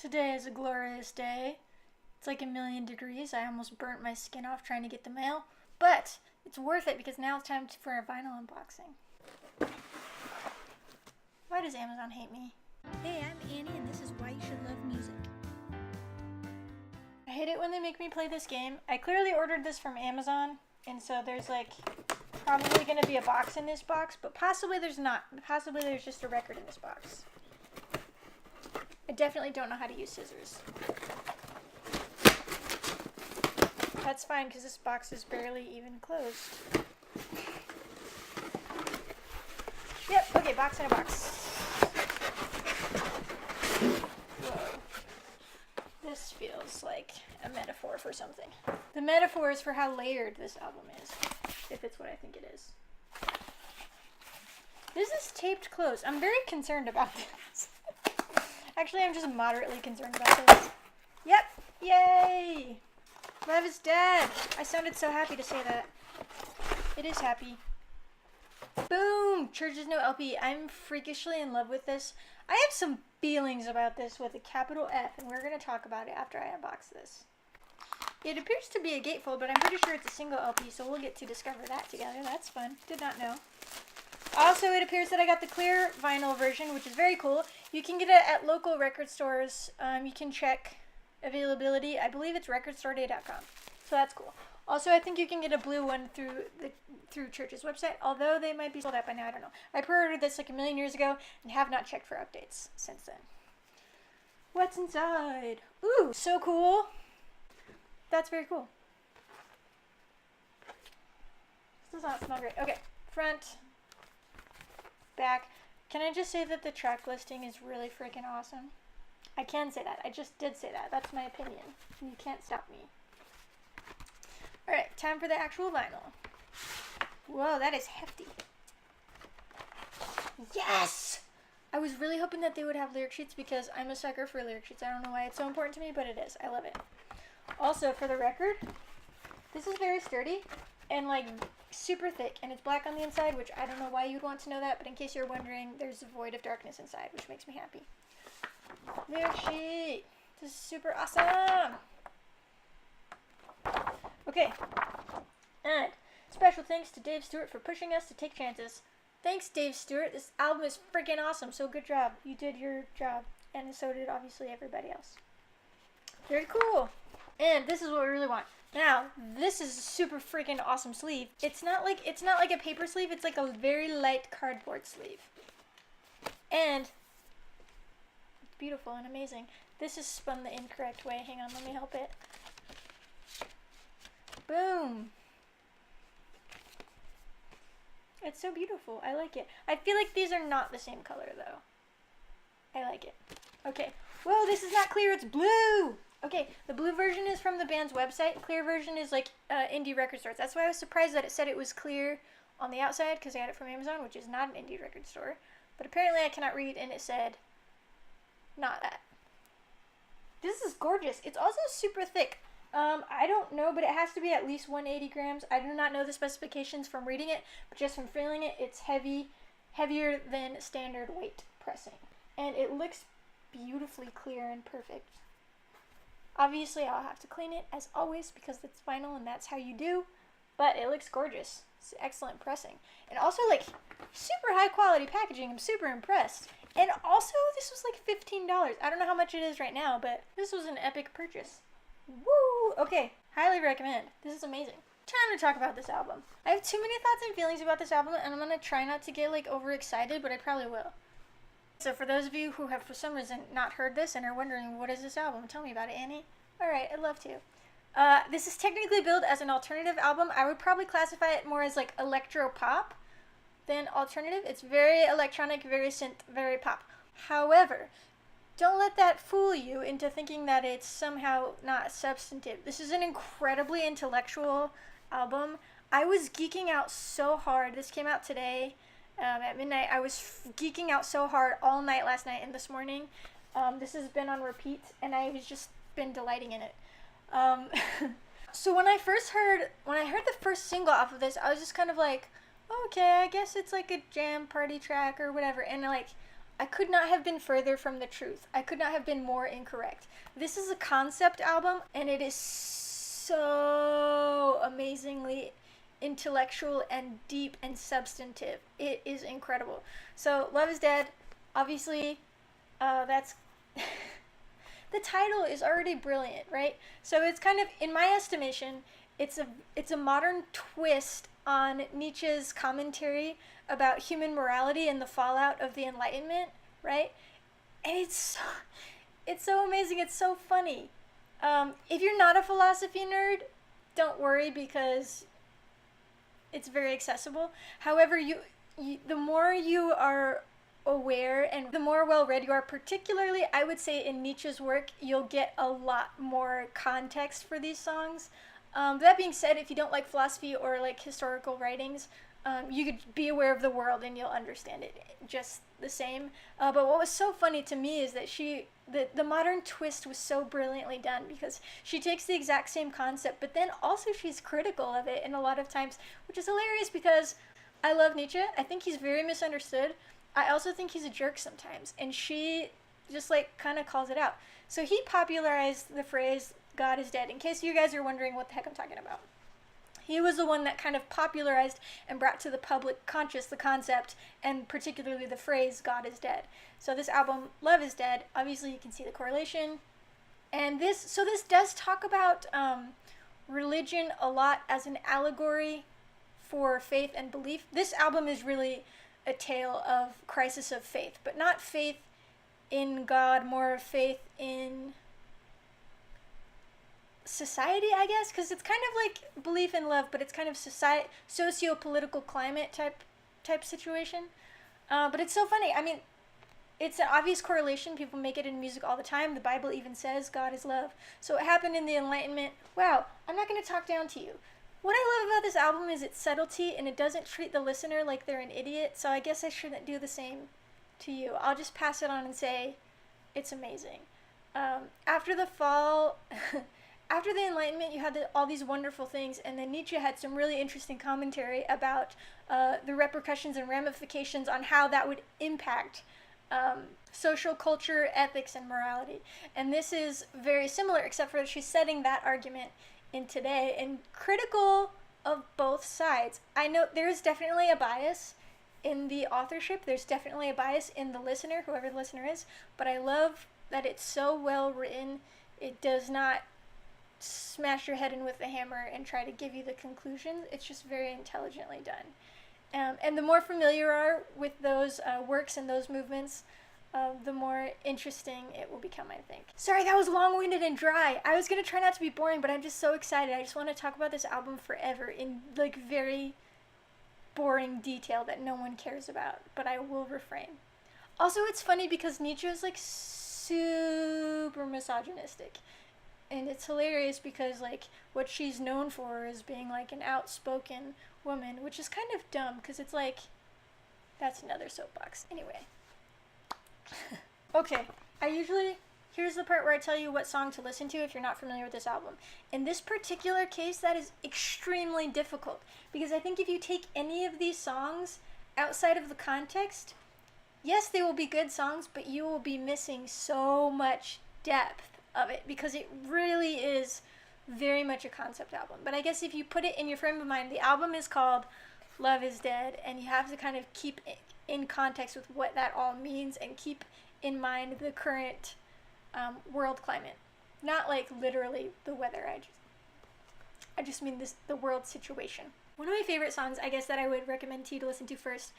Today is a glorious day. It's like 1,000,000 degrees. I almost burnt my skin off trying to get the mail. But it's worth it because now it's time for a vinyl unboxing. Why does Amazon hate me? Hey, I'm Annie, and this is Why You Should Love Music. I hate it when they make me play this game. I clearly ordered this from Amazon, and so there's like probably going to be a box in this box, but possibly there's not. Possibly there's just a record in this box. I definitely don't know how to use scissors. That's fine because this box is barely even closed. Yep, okay, box in a box. Whoa. This feels like a metaphor for something. The metaphor is for how layered this album is, if it's what I think it is. This is taped closed. I'm very concerned about this. Actually, I'm just moderately concerned about this. Yep, yay! Love is dead. I sounded so happy to say that. It is happy. Boom! CHVRCHES no LP. I'm freakishly in love with this. I have some feelings about this with a capital F, and we're going to talk about it after I unbox this. It appears to be a gatefold, but I'm pretty sure it's a single LP, so we'll get to discover that together. That's fun. Did not know. Also, it appears that I got the clear vinyl version, which is very cool. You can get it at local record stores. You can check availability. I believe it's recordstoreday.com. So that's cool. Also, I think you can get a blue one through CHVRCHES website, although they might be sold out by now. I don't know. I pre-ordered this like 1,000,000 years ago and have not checked for updates since then. What's inside? Ooh, so cool. That's very cool. This does not smell great. Okay, front, back. Can I just say that the track listing is really freaking awesome? I can say that. I just did say that. That's my opinion. You can't stop me. Alright, time for the actual vinyl. Whoa, that is hefty. Yes! I was really hoping that they would have lyric sheets because I'm a sucker for lyric sheets. I don't know why it's so important to me, but it is. I love it. Also, for the record, this is very sturdy and like super thick, and it's black on the inside, which I don't know why you'd want to know that, but in case you're wondering, there's a void of darkness inside, which makes me happy. Lyric sheet. This is super awesome. Okay. And special thanks to Dave Stewart for pushing us to take chances. Thanks, Dave Stewart. This album is freaking awesome, so good job. You did your job, and so did obviously everybody else. Very cool. And this is what we really want. Now, this is a super freaking awesome sleeve. It's not like a paper sleeve. It's like a very light cardboard sleeve. And it's beautiful and amazing. This is spun the incorrect way. Hang on, let me help it. Boom. It's so beautiful. I like it. I feel like these are not the same color, though. I like it. Okay. Whoa, this is not clear. It's blue. Okay, the blue version is from the band's website. Clear version is like indie record stores. That's why I was surprised that it said it was clear on the outside because I got it from Amazon, which is not an indie record store. But apparently I cannot read, and it said not that. This is gorgeous. It's also super thick. I don't know, but it has to be at least 180 grams. I do not know the specifications from reading it, but just from feeling it, it's heavier than standard weight pressing. And it looks beautifully clear and perfect. Obviously, I'll have to clean it, as always, because it's vinyl and that's how you do, but it looks gorgeous. It's excellent pressing. And also, like, super high quality packaging. I'm super impressed. And also, this was like $15. I don't know how much it is right now, but this was an epic purchase. Woo! Okay, highly recommend. This is amazing. Time to talk about this album. I have too many thoughts and feelings about this album, and I'm going to try not to get, like, overexcited, but I probably will. So for those of you who have for some reason not heard this and are wondering, what is this album? Tell me about it, Annie. Alright, I'd love to. This is technically billed as an alternative album. I would probably classify it more as like electro-pop than alternative. It's very electronic, very synth, very pop. However, don't let that fool you into thinking that it's somehow not substantive. This is an incredibly intellectual album. I was geeking out so hard. This came out today. At midnight, I was geeking out so hard all night last night and this morning. This has been on repeat, and I've just been delighting in it. So when I heard the first single off of this, I was just kind of like, okay, I guess it's like a jam party track or whatever. And like, I could not have been further from the truth. I could not have been more incorrect. This is a concept album, and it is so amazingly intellectual and deep and substantive. It is incredible. So, Love is Dead, obviously, that's... the title is already brilliant, right? So it's kind of, in my estimation, it's a modern twist on Nietzsche's commentary about human morality and the fallout of the Enlightenment, right? And it's so amazing. It's so funny. If you're not a philosophy nerd, don't worry, because it's very accessible. However, the more you are aware and the more well-read you are, particularly I would say in Nietzsche's work, you'll get a lot more context for these songs. That being said, if you don't like philosophy or like historical writings, you could be aware of the world and you'll understand it just the same. But what was so funny to me is that the modern twist was so brilliantly done, because she takes the exact same concept, but then also she's critical of it in a lot of times, which is hilarious because I love Nietzsche. I think he's very misunderstood. I also think he's a jerk sometimes, and she just like kind of calls it out. So he popularized the phrase God is dead, in case you guys are wondering what the heck I'm talking about. He was the one that kind of popularized and brought to the public conscious the concept, and particularly the phrase God is dead. So this album, Love is Dead, obviously you can see the correlation. And this does talk about religion a lot as an allegory for faith and belief. This album is really a tale of crisis of faith, but not faith in God, more faith in society, I guess, because it's kind of like belief in love, but it's kind of socio-political climate type situation. But it's so funny. I mean, it's an obvious correlation. People make it in music all the time. The Bible even says God is love. So it happened in the Enlightenment. Wow, I'm not going to talk down to you. What I love about this album is its subtlety, and it doesn't treat the listener like they're an idiot, so I guess I shouldn't do the same to you. I'll just pass it on and say it's amazing. After the fall, after the Enlightenment, you had all these wonderful things, and then Nietzsche had some really interesting commentary about the repercussions and ramifications on how that would impact social culture, ethics, and morality. And this is very similar, except for that she's setting that argument in today and critical of both sides. I know there's definitely a bias in the authorship. There's definitely a bias in the listener, whoever the listener is. But I love that it's so well written. It does not smash your head in with a hammer and try to give you the conclusion. It's just very intelligently done. And the more familiar you are with those works and those movements, the more interesting it will become, I think. Sorry, that was long-winded and dry. I was going to try not to be boring, but I'm just so excited. I just want to talk about this album forever in, like, very boring detail that no one cares about, but I will refrain. Also, it's funny because Nietzsche is, like, super misogynistic. And it's hilarious because, like, what she's known for is being, like, an outspoken woman, which is kind of dumb because it's, like, that's another soapbox. Anyway. Okay, here's the part where I tell you what song to listen to if you're not familiar with this album. In this particular case, that is extremely difficult, because I think if you take any of these songs outside of the context, yes, they will be good songs, but you will be missing so much depth of it, because it really is very much a concept album. But I guess if you put it in your frame of mind, the album is called Love is Dead, and you have to kind of keep it in context with what that all means and keep in mind the current world climate. Not like literally the weather, I just mean the world situation. One of my favorite songs, I guess, that I would recommend to you to listen to first.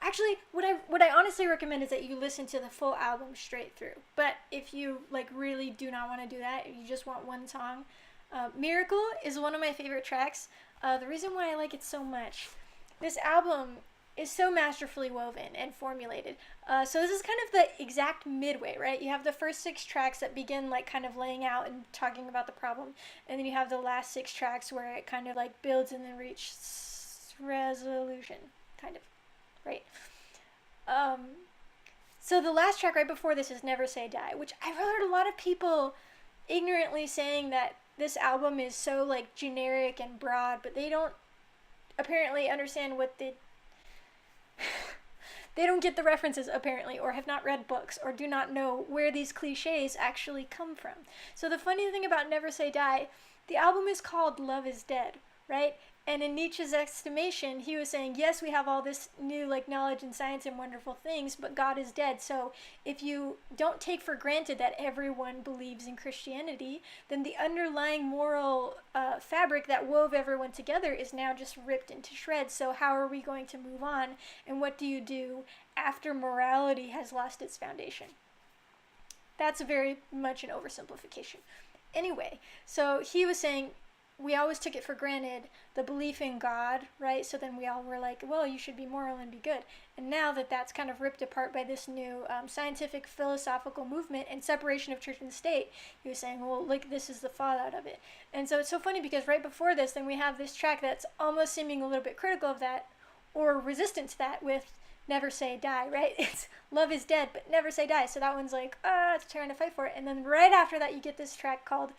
Actually, what I honestly recommend is that you listen to the full album straight through. But if you like really do not want to do that, if you just want one song, Miracle is one of my favorite tracks. The reason why I like it so much, this album is so masterfully woven and formulated. So this is kind of the exact midway, right? You have the first 6 tracks that begin like kind of laying out and talking about the problem, and then you have the last 6 tracks where it kind of like builds and then reaches resolution, kind of, right? So the last track right before this is Never Say Die, which I've heard a lot of people ignorantly saying that this album is so like generic and broad, but they don't apparently understand what they don't get the references apparently, or have not read books, or do not know where these cliches actually come from. So the funny thing about Never Say Die, the album is called Love is Dead, right? And in Nietzsche's estimation, he was saying, yes, we have all this new like knowledge and science and wonderful things, but God is dead. So if you don't take for granted that everyone believes in Christianity, then the underlying moral fabric that wove everyone together is now just ripped into shreds. So how are we going to move on? And what do you do after morality has lost its foundation? That's very much an oversimplification. Anyway, so he was saying, we always took it for granted, the belief in God, right? So then we all were like, well, you should be moral and be good. And now that that's kind of ripped apart by this new scientific philosophical movement and separation of church and state, he was saying, well, like, this is the fallout of it. And so it's so funny because right before this, then we have this track that's almost seeming a little bit critical of that, or resistant to that, with Never Say Die, right? It's Love is Dead, but Never Say Die. So that one's like, it's trying to fight for it. And then right after that, you get this track called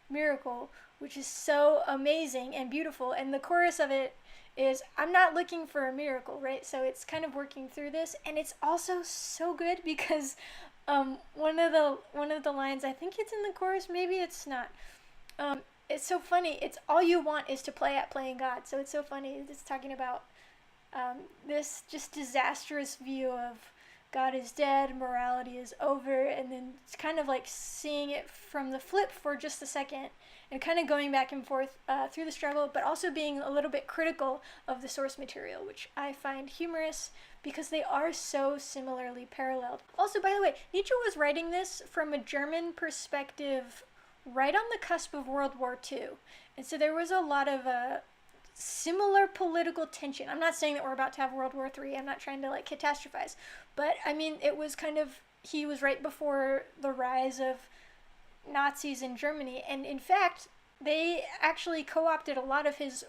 Miracle, which is so amazing and beautiful. And the chorus of it is, I'm not looking for a miracle, right? So it's kind of working through this, and it's also so good because one of the lines, I think it's in the chorus, maybe it's not. It's so funny. It's all you want is to play at playing God. So it's so funny. It's talking about this just disastrous view of God is dead, morality is over, and then it's kind of like seeing it from the flip for just a second and kind of going back and forth through the struggle, but also being a little bit critical of the source material, which I find humorous because they are so similarly paralleled. Also, by the way, Nietzsche was writing this from a German perspective right on the cusp of World War II, and so there was a lot of similar political tension. I'm not saying that we're about to have World War III. I'm not trying to like catastrophize, but I mean, it was kind of, he was right before the rise of Nazis in Germany, and in fact, they actually co-opted a lot of his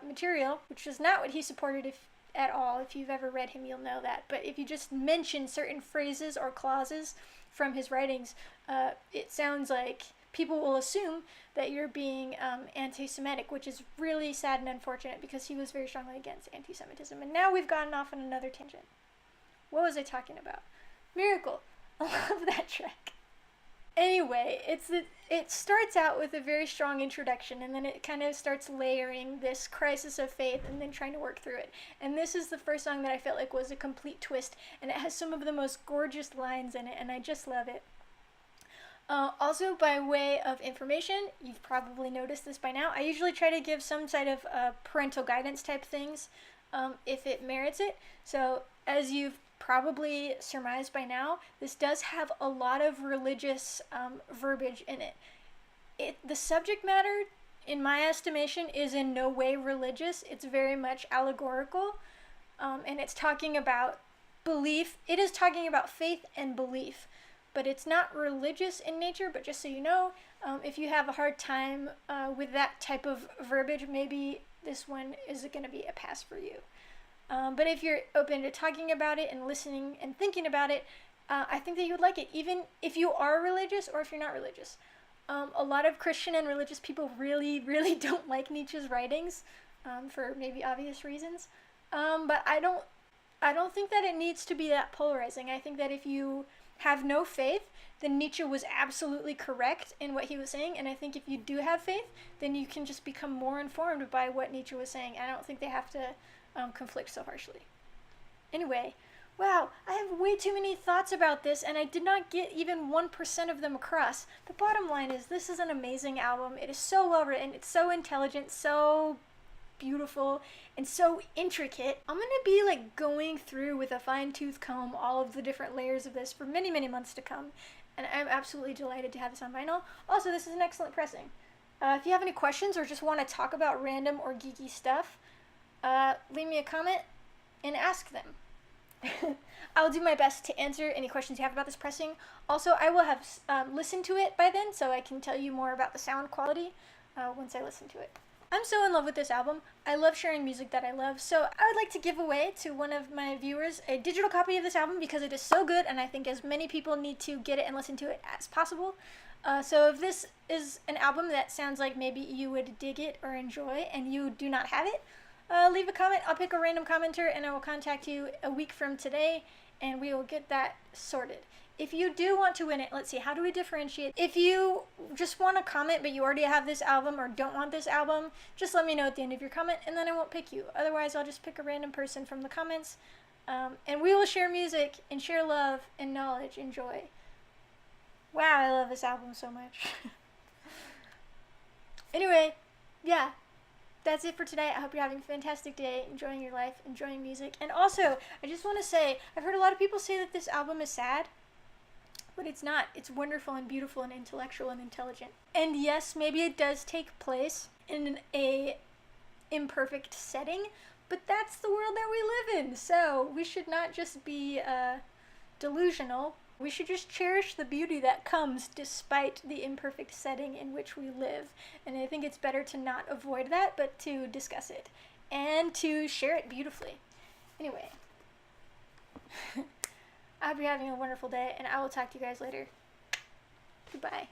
material, which is not what he supported at all. If you've ever read him, you'll know that. But if you just mention certain phrases or clauses from his writings, it sounds like people will assume that you're being anti-Semitic, which is really sad and unfortunate because he was very strongly against anti-Semitism. And now we've gotten off on another tangent. What was I talking about? Miracle. I love that track. Anyway, it starts out with a very strong introduction, and then it kind of starts layering this crisis of faith and then trying to work through it. And this is the first song that I felt like was a complete twist, and it has some of the most gorgeous lines in it, and I just love it. Also, by way of information, you've probably noticed this by now, I usually try to give some sort of parental guidance type things if it merits it. So, as you've probably surmised by now, this does have a lot of religious verbiage in it. The subject matter, in my estimation, is in no way religious. It's very much allegorical, and it's talking about belief. It is talking about faith and belief, but it's not religious in nature. But just so you know, if you have a hard time with that type of verbiage, maybe this one is going to be a pass for you. But if you're open to talking about it and listening and thinking about it, I think that you would like it, even if you are religious or if you're not religious. A lot of Christian and religious people really, really don't like Nietzsche's writings for maybe obvious reasons. But I don't think that it needs to be that polarizing. I think that if you have no faith, then Nietzsche was absolutely correct in what he was saying. And I think if you do have faith, then you can just become more informed by what Nietzsche was saying. I don't think they have to conflict so harshly. Anyway, wow, I have way too many thoughts about this, and I did not get even 1% of them across. The bottom line is, this is an amazing album. It is so well written, it's so intelligent, so beautiful, and so intricate. I'm gonna be like going through with a fine-tooth comb all of the different layers of this for many, many months to come, and I'm absolutely delighted to have this on vinyl. Also, this is an excellent pressing. If you have any questions or just want to talk about random or geeky stuff, leave me a comment and ask them. I'll do my best to answer any questions you have about this pressing. Also, I will have listened to it by then, so I can tell you more about the sound quality once I listen to it. I'm so in love with this album. I love sharing music that I love, so I would like to give away to one of my viewers a digital copy of this album because it is so good, and I think as many people need to get it and listen to it as possible. So if this is an album that sounds like maybe you would dig it or enjoy and you do not have it, leave a comment. I'll pick a random commenter and I will contact you a week from today and we will get that sorted. If you do want to win it, let's see, how do we differentiate? If you just want to comment but you already have this album or don't want this album, just let me know at the end of your comment and then I won't pick you. Otherwise, I'll just pick a random person from the comments. And we will share music and share love and knowledge and joy. Wow, I love this album so much. Anyway, yeah, that's it for today. I hope you're having a fantastic day, enjoying your life, enjoying music. And also, I just want to say, I've heard a lot of people say that this album is sad, but it's not. It's wonderful and beautiful and intellectual and intelligent. And yes, maybe it does take place in a imperfect setting, but that's the world that we live in. So we should not just be delusional. We should just cherish the beauty that comes despite the imperfect setting in which we live. And I think it's better to not avoid that, but to discuss it and to share it beautifully. Anyway, I hope you're having a wonderful day, and I will talk to you guys later. Goodbye.